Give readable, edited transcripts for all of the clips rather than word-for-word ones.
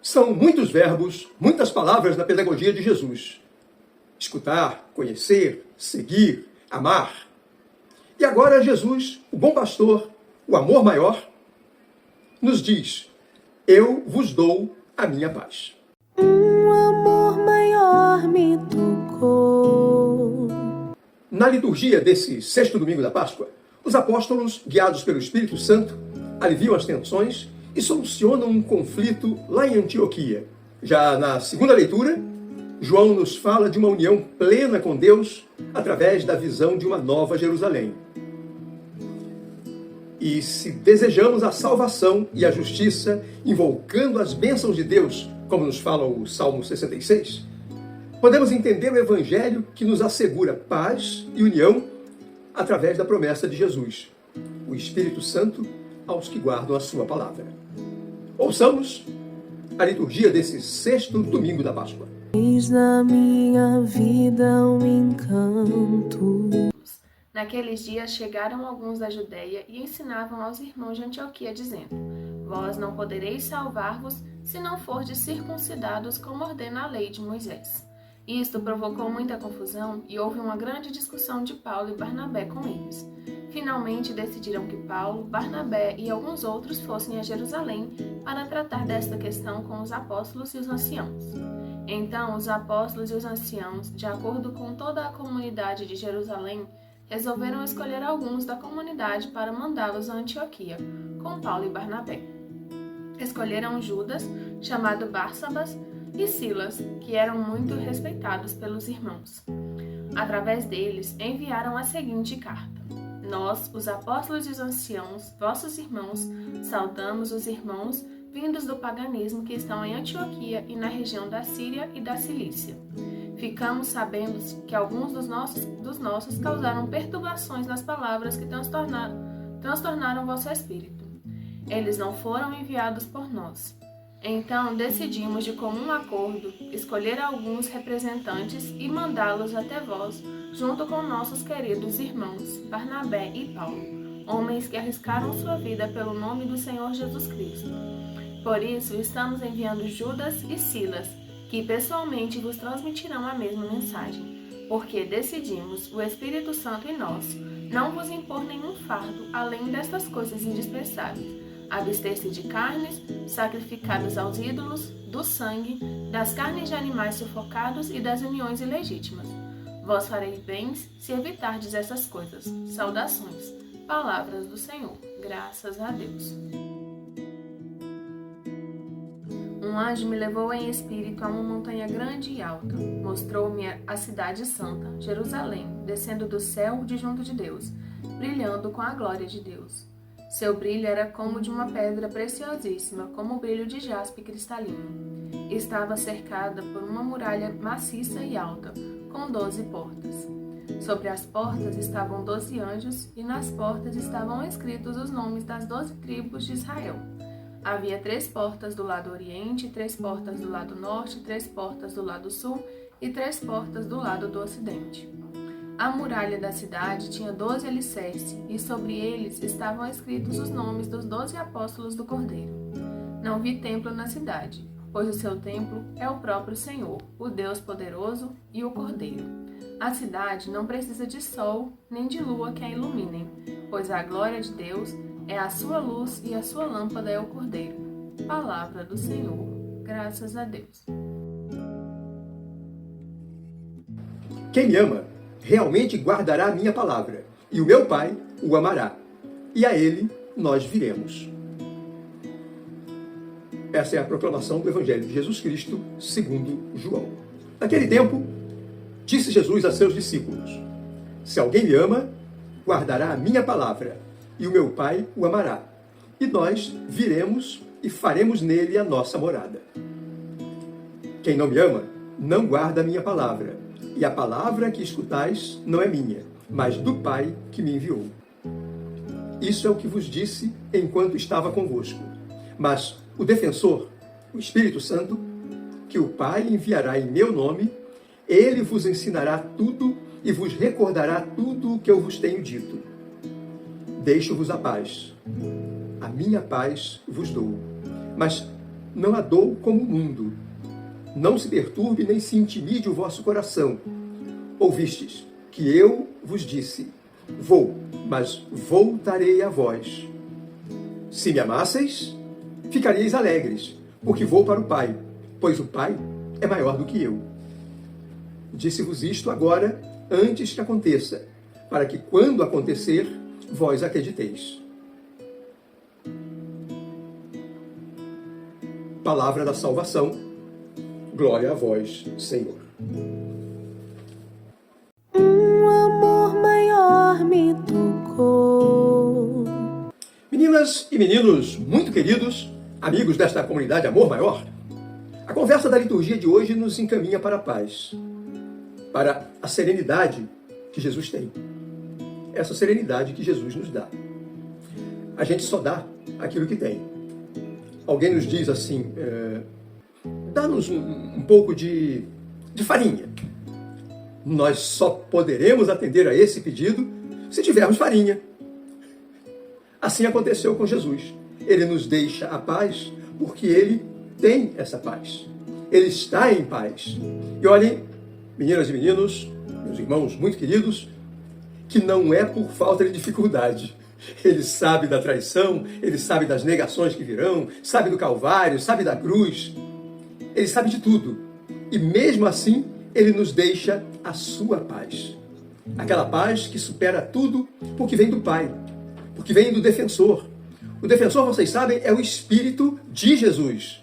São muitos verbos, muitas palavras na pedagogia de Jesus. Escutar, conhecer, seguir, amar. E agora Jesus, o bom pastor, o amor maior, nos diz: eu vos dou a minha paz. Um amor maior me tocou. Na liturgia desse sexto domingo da Páscoa, os apóstolos, guiados pelo Espírito Santo, aliviam as tensões e solucionam um conflito lá em Antioquia. Já na segunda leitura, João nos fala de uma união plena com Deus através da visão de uma nova Jerusalém. E se desejamos a salvação e a justiça, invocando as bênçãos de Deus, como nos fala o Salmo 66, podemos entender o Evangelho que nos assegura paz e união através da promessa de Jesus, o Espírito Santo aos que guardam a sua palavra. Ouçamos a liturgia desse sexto domingo da Páscoa. Eis na minha vida um encanto. Naqueles dias chegaram alguns da Judéia e ensinavam aos irmãos de Antioquia, dizendo: vós não podereis salvar-vos se não fordes circuncidados como ordena a lei de Moisés. Isto provocou muita confusão e houve uma grande discussão de Paulo e Barnabé com eles. Finalmente decidiram que Paulo, Barnabé e alguns outros fossem a Jerusalém para tratar desta questão com os apóstolos e os anciãos. Então os apóstolos e os anciãos, de acordo com toda a comunidade de Jerusalém, resolveram escolher alguns da comunidade para mandá-los a Antioquia, com Paulo e Barnabé. Escolheram Judas, chamado Barsabas, e Silas, que eram muito respeitados pelos irmãos. Através deles, enviaram a seguinte carta: nós, os apóstolos e os anciãos, vossos irmãos, saudamos os irmãos vindos do paganismo que estão em Antioquia e na região da Síria e da Cilícia. Ficamos sabendo que alguns dos nossos causaram perturbações nas palavras que transtornaram vosso espírito. Eles não foram enviados por nós. Então decidimos de comum acordo escolher alguns representantes e mandá-los até vós, junto com nossos queridos irmãos Barnabé e Paulo, homens que arriscaram sua vida pelo nome do Senhor Jesus Cristo. Por isso estamos enviando Judas e Silas, que pessoalmente vos transmitirão a mesma mensagem, porque decidimos, o Espírito Santo e nós, não vos impor nenhum fardo além destas coisas indispensáveis: abster-se de carnes sacrificadas aos ídolos, do sangue, das carnes de animais sufocados e das uniões ilegítimas. Vós fareis bem se evitardes essas coisas. Saudações. Palavras do Senhor. Graças a Deus. Um anjo me levou em espírito a uma montanha grande e alta. Mostrou-me a cidade santa, Jerusalém, descendo do céu de junto de Deus, brilhando com a glória de Deus. Seu brilho era como de uma pedra preciosíssima, como o brilho de jaspe cristalino. Estava cercada por uma muralha maciça e alta, com 12 portas. Sobre as portas estavam 12 anjos, e nas portas estavam escritos os nomes das 12 tribos de Israel. Havia 3 portas do lado oriente, 3 portas do lado norte, 3 portas do lado sul e 3 portas do lado do ocidente. A muralha da cidade tinha 12 alicerces, e sobre eles estavam escritos os nomes dos 12 apóstolos do Cordeiro. Não vi templo na cidade, pois o seu templo é o próprio Senhor, o Deus poderoso e o Cordeiro. A cidade não precisa de sol nem de lua que a iluminem, pois a glória de Deus é a sua luz e a sua lâmpada é o Cordeiro. Palavra do Senhor. Graças a Deus. Quem me ama realmente guardará a minha palavra, e o meu Pai o amará, e a ele nós viremos. Essa é a proclamação do Evangelho de Jesus Cristo, segundo João. Naquele tempo, disse Jesus a seus discípulos: se alguém me ama, guardará a minha palavra, e o meu Pai o amará, e nós viremos e faremos nele a nossa morada. Quem não me ama, não guarda a minha palavra, e a palavra que escutais não é minha, mas do Pai que me enviou. Isso é o que vos disse enquanto estava convosco. Mas o defensor, o Espírito Santo, que o Pai enviará em meu nome, ele vos ensinará tudo e vos recordará tudo o que eu vos tenho dito. Deixo-vos a paz. A minha paz vos dou. Mas não a dou como o mundo. Não se perturbe nem se intimide o vosso coração. Ouvistes que eu vos disse: vou, mas voltarei a vós. Se me amasseis, ficaríeis alegres, porque vou para o Pai, pois o Pai é maior do que eu. Disse-vos isto agora, antes que aconteça, para que, quando acontecer, vós acrediteis. Palavra da salvação. Glória a vós, Senhor. Um amor maior me tocou. Meninas e meninos muito queridos, amigos desta comunidade Amor Maior, a conversa da liturgia de hoje nos encaminha para a paz, para a serenidade que Jesus tem. Essa serenidade que Jesus nos dá. A gente só dá aquilo que tem. Alguém nos diz assim, dá-nos um pouco de farinha. Nós só poderemos atender a esse pedido se tivermos farinha. Assim aconteceu com Jesus. Ele nos deixa a paz porque Ele tem essa paz. Ele está em paz. E olhem, meninas e meninos, meus irmãos muito queridos, que não é por falta de dificuldade. Ele sabe da traição, Ele sabe das negações que virão, sabe do Calvário, sabe da cruz. Ele sabe de tudo. E mesmo assim, Ele nos deixa a sua paz. Aquela paz que supera tudo, porque vem do Pai, porque vem do defensor. O defensor, vocês sabem, é o Espírito de Jesus.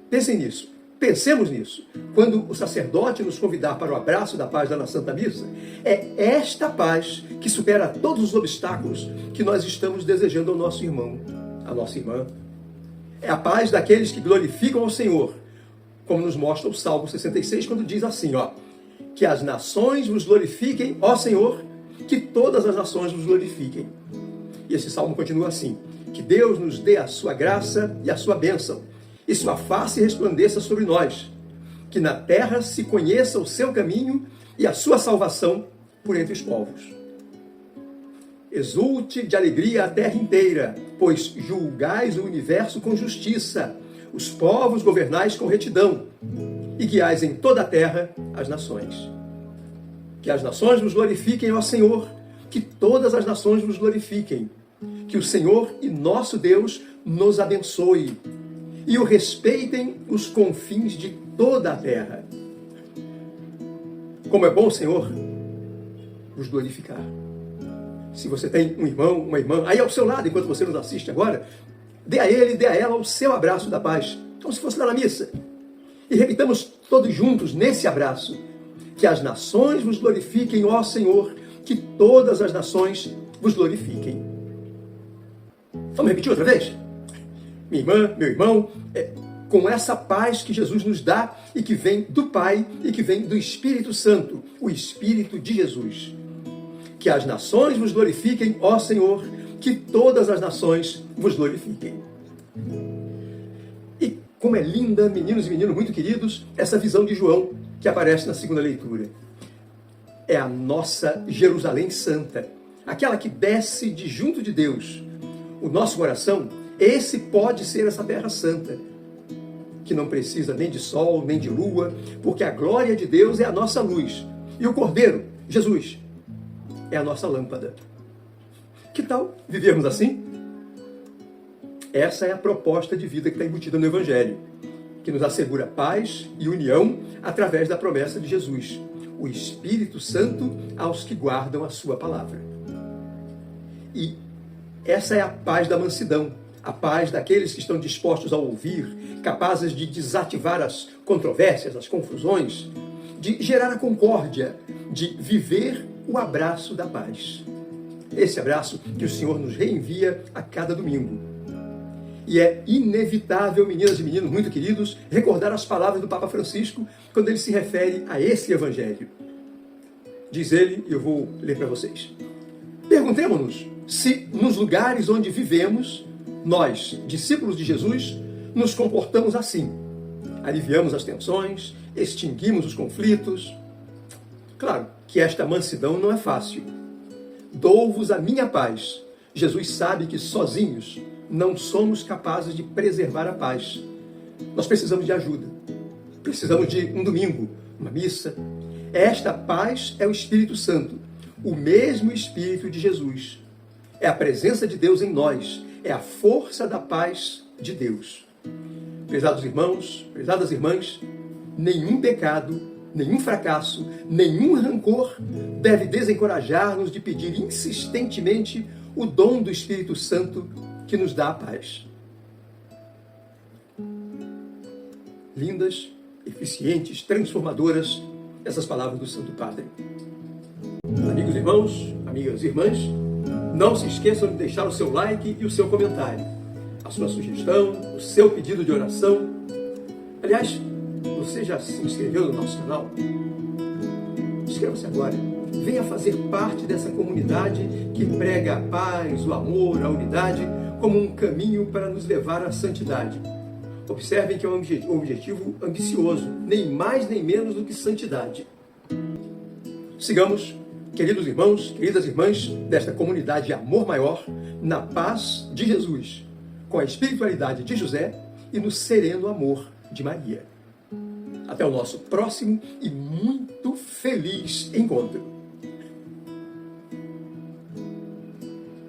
Pensem nisso. Pensemos nisso. Quando o sacerdote nos convidar para o abraço da paz na Santa Missa, é esta paz que supera todos os obstáculos que nós estamos desejando ao nosso irmão, à nossa irmã. É a paz daqueles que glorificam ao Senhor, como nos mostra o Salmo 66, quando diz assim, que as nações vos glorifiquem, ó Senhor, que todas as nações vos glorifiquem. E esse salmo continua assim: que Deus nos dê a sua graça e a sua bênção, e sua face resplandeça sobre nós, que na terra se conheça o seu caminho e a sua salvação por entre os povos. Exulte de alegria a terra inteira, pois julgais o universo com justiça, os povos governais com retidão, e guiais em toda a terra as nações. Que as nações vos glorifiquem, ó Senhor, que todas as nações vos glorifiquem, que o Senhor e nosso Deus nos abençoe, e o respeitem os confins de toda a terra. Como é bom, Senhor, vos glorificar. Se você tem um irmão, uma irmã, aí ao seu lado, enquanto você nos assiste agora, dê a ele, dê a ela o seu abraço da paz, como se fosse lá na missa. E repitamos todos juntos nesse abraço: que as nações vos glorifiquem, ó Senhor, que todas as nações vos glorifiquem. Vamos repetir outra vez? Minha irmã, meu irmão, com essa paz que Jesus nos dá e que vem do Pai e que vem do Espírito Santo, o Espírito de Jesus. Que as nações vos glorifiquem, ó Senhor, que todas as nações vos glorifiquem. E como é linda, meninos e meninos muito queridos, essa visão de João que aparece na segunda leitura. É a nossa Jerusalém Santa, aquela que desce de junto de Deus. O nosso coração, esse pode ser essa terra santa, que não precisa nem de sol, nem de lua, porque a glória de Deus é a nossa luz. E o Cordeiro, Jesus, é a nossa lâmpada. Que tal vivermos assim? Essa é a proposta de vida que está embutida no Evangelho, que nos assegura paz e união através da promessa de Jesus, o Espírito Santo aos que guardam a sua palavra. E essa é a paz da mansidão, a paz daqueles que estão dispostos a ouvir, capazes de desativar as controvérsias, as confusões, de gerar a concórdia, de viver o abraço da paz. Esse abraço que o Senhor nos reenvia a cada domingo. E é inevitável, meninas e meninos muito queridos, recordar as palavras do Papa Francisco quando ele se refere a esse Evangelho. Diz ele, e eu vou ler para vocês: perguntemo-nos se nos lugares onde vivemos, nós, discípulos de Jesus, nos comportamos assim. Aliviamos as tensões, extinguimos os conflitos. Claro que esta mansidão não é fácil. Dou-vos a minha paz. Jesus sabe que sozinhos não somos capazes de preservar a paz. Nós precisamos de ajuda. Precisamos de um domingo, uma missa. Esta paz é o Espírito Santo, o mesmo Espírito de Jesus. É a presença de Deus em nós, é a força da paz de Deus. Prezados irmãos, prezadas irmãs, nenhum pecado, nenhum fracasso, nenhum rancor deve desencorajar-nos de pedir insistentemente o dom do Espírito Santo que nos dá a paz. Lindas, eficientes, transformadoras, essas palavras do Santo Padre. Amigos irmãos, amigas irmãs, não se esqueçam de deixar o seu like e o seu comentário, a sua sugestão, o seu pedido de oração. Aliás, você já se inscreveu no nosso canal? Inscreva-se agora. Venha fazer parte dessa comunidade que prega a paz, o amor, a unidade como um caminho para nos levar à santidade. Observem que é um objetivo ambicioso, nem mais nem menos do que santidade. Sigamos, queridos irmãos, queridas irmãs, desta comunidade de amor maior, na paz de Jesus, com a espiritualidade de José e no sereno amor de Maria. Até o nosso próximo e muito feliz encontro.